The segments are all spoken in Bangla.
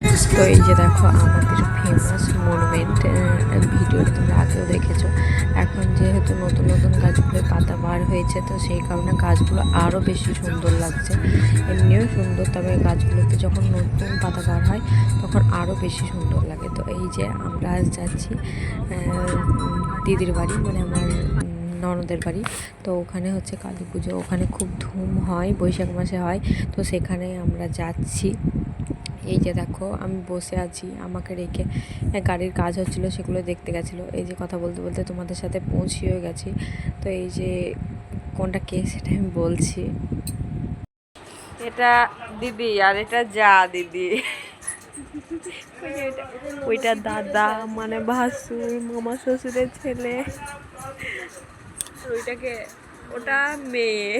তো এই যে দেখো আমাদের ফেমাস মনুমেন্ট, ভিডিওটা তোমরা আগেও দেখেছো। এখন যেহেতু নতুন নতুন গাছগুলোর পাতা বার হয়েছে, তো সেই কারণে গাছগুলো আরও বেশি সুন্দর লাগছে। এমনিও সুন্দর, তবে গাছগুলোতে যখন নতুন পাতা বার হয় তখন আরও বেশি সুন্দর লাগে। তো এই যে আমরা আজ যাচ্ছি দিদির বাড়ি, মানে আমার ননদের বাড়ি। তো ওখানে হচ্ছে কালী পুজো, ওখানে খুব ধুম হয়, বৈশাখ মাসে হয়। তো সেখানে আমরা যাচ্ছি। এই যে দেখো আমি বসে আছি, আমাকে রেখে গাড়ির কাজ হচ্ছিলো, সেগুলো দেখতে গেছিলো। এই যে কথা বলতে বলতে তোমাদের সাথে পৌঁছেও গেছি। তো এই যে কোনটা কে সেটা আমি বলছি, এটা দিদি আর এটা যা দিদি, ওইটা দাদা মানে ভাসুর, মামা শ্বশুরের ছেলে, ওইটাকে ওটা মেয়ে,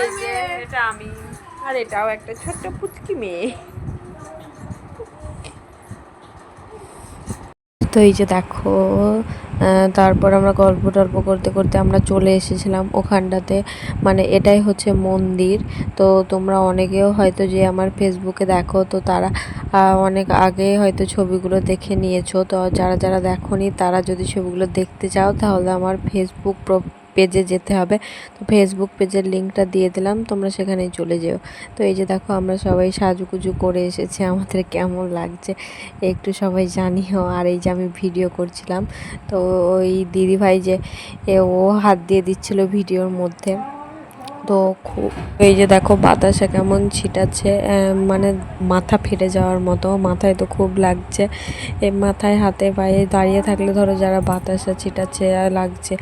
এই যে এটা আমি, আর এটাও একটা ছোট্ট পুচকি মেয়ে। তো এই যে দেখো তারপর আমরা গল্প টল্প করতে করতে আমরা চলে এসেছিলাম ওখানটাতে। মানে এটাই হচ্ছে মন্দির। তো তোমরা অনেকেও হয়তো যে আমার ফেসবুকে দেখো, তো তারা অনেক আগে হয়তো ছবিগুলো দেখে নিয়েছো। তো যারা যারা দেখোনি, তারা যদি ছবিগুলো দেখতে চাও তাহলে আমার ফেসবুক পেজে যেতে হবে। তো ফেসবুক পেজের লিঙ্কটা দিয়ে দিলাম, তোমরা সেখানেই চলে যেও। তো এই যে দেখো আমরা সবাই সাজুগুজু করে এসেছি, আমাদের কেমন লাগছে একটু সবাই জানিও। আর এই যে আমি ভিডিও করছিলাম, তো ওই দিদিভাই যে ও হাত দিয়ে দিচ্ছিল ভিডিওর মধ্যে। তো খুব, এই যে দেখো বাতাসে কেমন ছিটাচ্ছে, মানে মাথা ফেটে যাওয়ার মতো, মাথায় তো খুব লাগছে। এই মাথায় হাতে পায়ে দাঁড়িয়ে থাকলে ধরো যারা বাতাসা ছিটাচ্ছে লাগছে,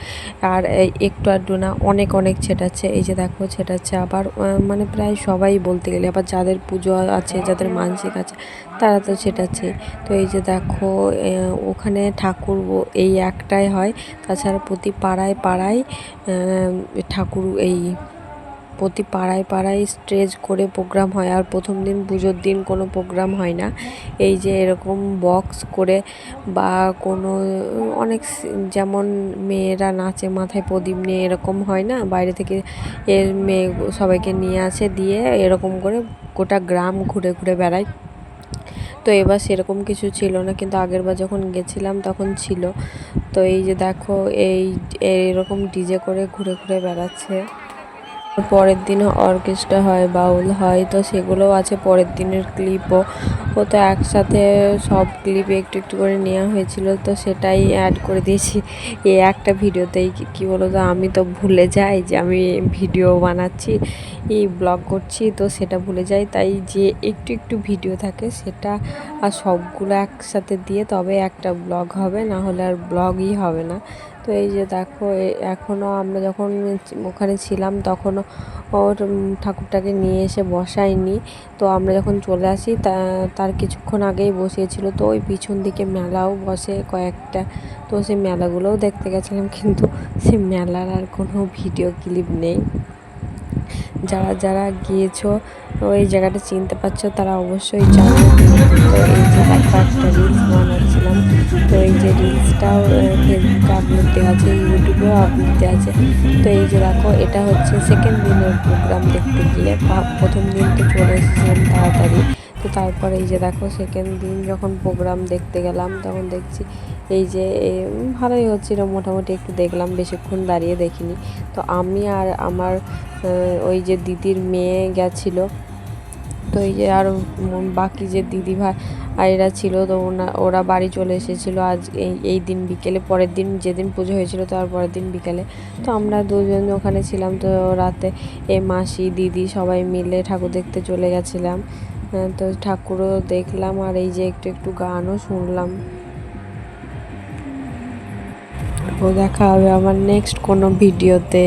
আর এই একটু আধটু না, অনেক অনেক ছেটাচ্ছে। এই যে দেখো ছেটাচ্ছে আবার, মানে প্রায় সবাই বলতে গেলে, আবার যাদের পুজো আছে, যাদের মানসিক আছে, তারা তো ছেটাচ্ছে। তো এই যে দেখো ওখানে ঠাকুর এই একটাই হয়, তাছাড়া প্রতি পাড়ায় পাড়ায় ঠাকুর, এই প্রতি পাড়ায় পাড়ায় স্টেজ করে প্রোগ্রাম হয়। আর প্রথম দিন পুজোর দিন কোনো প্রোগ্রাম হয় না, এই যে এরকম বক্স করে বা কোনো অনেক যেমন মেয়েরা নাচে মাথায় প্রদীপ নিয়ে, এরকম হয় না, বাইরে থেকে এর মেয়ে সবাইকে নিয়ে আসে, দিয়ে এরকম করে গোটা গ্রাম ঘুরে ঘুরে বেড়ায়। তো এবার সেরকম কিছু ছিল না, কিন্তু আগেরবার যখন গেছিলাম তখন ছিল। তো এই যে দেখো এরকম ডিজে করে ঘুরে ঘুরে বেড়াচ্ছে। পরের দিনও অর্কেস্ট্রা হয়, বাউল হয়, তো সেগুলোও আছে পরের দিনের ক্লিপও। ও তো একসাথে সব ক্লিপ একটু একটু করে নেওয়া হয়েছিল, তো সেটাই অ্যাড করে দিয়েছি এই একটা ভিডিওতেই। কী বলো তো, আমি তো ভুলে যাই যে আমি ভিডিও বানাচ্ছি, এই ব্লগ করছি, তো সেটা ভুলে যাই। তাই যে একটু একটু ভিডিও থাকে সেটা আর সবগুলো একসাথে দিয়ে তবে একটা ব্লগ হবে, না হলে আর ব্লগই হবে না। তো এই যে দেখো এখনও আমরা যখন ওখানে ছিলাম তখনও ওর ঠাকুরটাকে নিয়ে এসে বসায়নি। তো আমরা যখন চলে আসি তার কিছুক্ষণ আগেই বসিয়েছিল। তো ওই পিছন দিকে মেলাও বসে কয়েকটা, তো সেই মেলাগুলোও দেখতে গেছিলাম, কিন্তু সেই মেলার আর কোনো ভিডিও ক্লিপ নেই। যারা যারা গিয়েছো ওই জায়গাটা চিনতে পারছো তারা অবশ্যই জানো। তো এই যে দেখো একটা রিলস বানাচ্ছিলাম, তো এই যে রিলসটাও ফেসবুকে আপলোড দেওয়া আছে, ইউটিউবেও আপলোড দেওয়া আছে। তো এই যে দেখো এটা হচ্ছে সেকেন্ড দিনের প্রোগ্রাম দেখতে গিয়ে, প্রথম দিন তো চলে এসেছিলাম তাড়াতাড়ি। তো তারপর এই যে দেখো সেকেন্ড দিন যখন প্রোগ্রাম দেখতে গেলাম তখন দেখছি এই যে ভালোই হচ্ছিল মোটামুটি, একটু দেখলাম, বেশিক্ষণ দাঁড়িয়ে দেখিনি। তো আমি আর আমার ওই যে দিদির মেয়ে গেছিলো। তো এই যে আরও বাকি যে দিদি ভাই এরা ছিল, তো ওরা বাড়ি চলে এসেছিলো আজ এই দিন বিকেলে, পরের দিন যেদিন পুজো হয়েছিল তার পরের দিন বিকেলে। তো আমরা দুজন ওখানে ছিলাম। তো রাতে মাসি দিদি সবাই মিলে ঠাকুর দেখতে চলে গেছিলাম। তো ঠাকুরও দেখলাম, আর এই যে একটু একটু গানও শুনলাম। ও দেখা হবে আমার নেক্সট কোনো ভিডিওতে।